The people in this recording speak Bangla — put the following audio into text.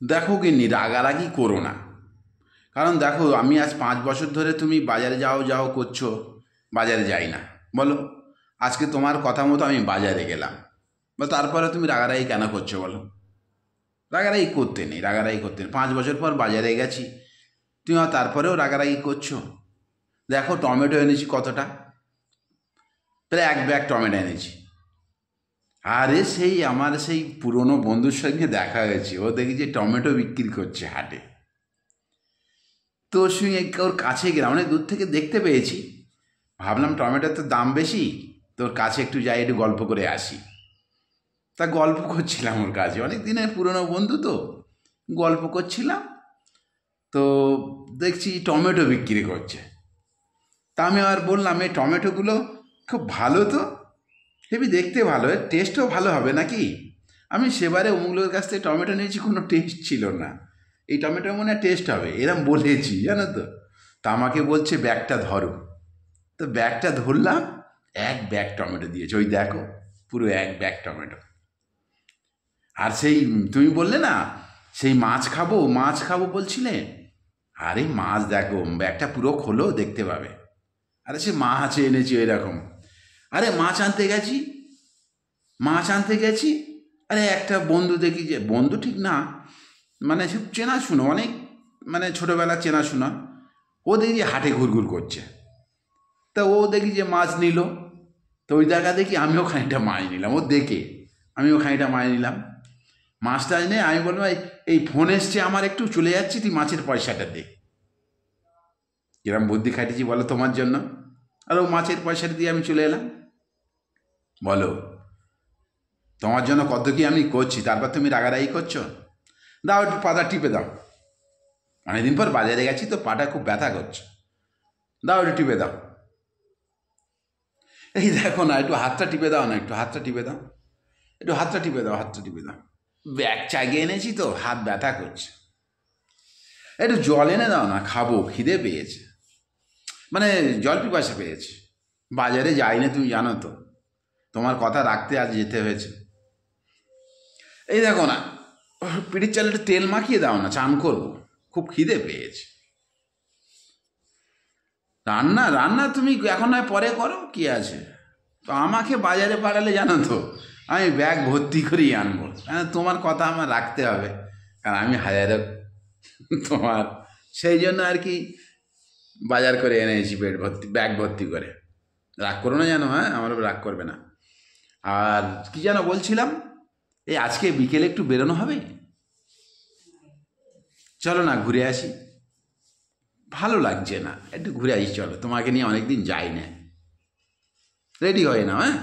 দেখো গিন্নি, রাগারাগি করো না। কারণ দেখো, আমি আজ 5 বছর ধরে তুমি বাজারে যাও যাও করছো, বাজারে যাই না। বলো, আজকে তোমার কথা মতো আমি বাজারে গেলাম, বা তারপরে তুমি রাগারাগি কেন করছো বলো? রাগারাগি করতে নেই, রাগারাগি করতে নেই। 5 বছর পর বাজারে গেছি, তুমি তারপরেও রাগারাগি করছো। দেখো, টমেটো এনেছি কতটা, প্রায় 1 ব্যাগ টমেটো এনেছি। আরে সেই আমার সেই পুরনো বন্ধুর সঙ্গে দেখা হয়েছে, ও দেখি যে টমেটো বিক্রি করছে হাটে। তো ওর সঙ্গে ওর কাছে গেলাম, অনেক দূর থেকে দেখতে পেয়েছি, ভাবলাম টমেটোর তো দাম বেশি, তোর কাছে একটু যাই, একটু গল্প করে আসি। তা গল্প করছিলাম ওর কাছে, অনেক দিনের পুরনো বন্ধু তো, গল্প করছিলাম। তো দেখছি টমেটো বিক্রি করছে। তা আমি আর বললাম, এই টমেটোগুলো খুব ভালো তো, হেবি দেখতে ভালো, এর টেস্টও ভালো হবে নাকি? আমি সেবারে অমুকলোর কাছ থেকে টমেটো নিয়েছি, কোনো টেস্ট ছিল না। এই টমেটো মনে হয় টেস্ট হবে, এরম বলেছি জানো তো। তা আমাকে বলছে ব্যাগটা ধরো। তো ব্যাগটা ধরলাম, 1 ব্যাগ টমেটো দিয়েছে, ওই দেখো, পুরো 1 ব্যাগ টমেটো। আর সেই তুমি বললে না, সেই মাছ খাবো মাছ খাবো বলছিলে, আরে মাছ দেখো, ব্যাগটা পুরো খোলো, দেখতে পাবে। আরে সে মাছ এনেছি ওই রকম। আরে মাছ আনতে গেছি। আরে একটা বন্ধু দেখি, যে বন্ধু ঠিক না, মানে সব চেনাশুনো অনেক, মানে ছোটোবেলার চেনাশোনা। ও দেখি যে হাটে ঘুরঘুর করছে। তা ও দেখি যে মাছ নিল। তো ওই দেখা দেখি আমিও খানিকটা মাছ নিলাম, ও দেখে আমিও খানিকটা মাছ নিলাম। মাছটা এনে আমি বললাম, এই ফোন এসছে আমার, একটু চলে যাচ্ছি, তুই মাছের পয়সাটা দে। কিরম বুদ্ধি খাটিয়েছি বলো তোমার জন্য। আর ও মাছের পয়সাটা দিয়ে আমি চলে এলাম। বলো, তোমার জন্য কত কি আমি করছি, তারপর তুমি রাগারাগি করছো? দাও একটু পাটা টিপে দাও, অনেকদিন পর বাজারে গেছি তো, পাটা খুব ব্যথা করছে। দাও একটু টিপে দাও। এই দেখো না, একটু হাতটা টিপে দাও না, একটু হাতটা টিপে দাও, একটু হাতটা টিপে দাও, হাতটা টিপে দাও। ব্যাগ চাগিয়ে এনেছি তো, হাত ব্যথা করছে। একটু জল এনে দাও না, খাবো, খিদে পেয়েছে, মানে জল পিপাসা পেয়েছে। বাজারে যাই না, তুমি জানো তো, তোমার কথা রাখতে আজ যেতে হয়েছে। এই দেখো না, পিঠির চালে একটু তেল মাখিয়ে দাও না, চান করবো, খুব খিদে পেয়েছে। রান্না রান্না তুমি এখন নয় পরে করো, কি আছে। তো আমাকে বাজারে পাঠালে জানো তো, আমি ব্যাগ ভর্তি করেই আনবো, হ্যাঁ তোমার কথা আমার রাখতে হবে, কারণ আমি হাজারো তোমার, সেই জন্য আর কি বাজার করে এনেছি, পেট ভর্তি, ব্যাগ ভর্তি করে। রাগ করো না জানো, হ্যাঁ আমার রাগ করবে না। আর কি যেন বলছিলাম, এই আজকে বিকেলে একটু বেরোনো হবে, চলো না ঘুরে আসি। ভালো লাগছে না, একটু ঘুরে আসি, চলো, তোমাকে নিয়ে অনেকদিন যাই না। রেডি হয়ে নাও, হ্যাঁ।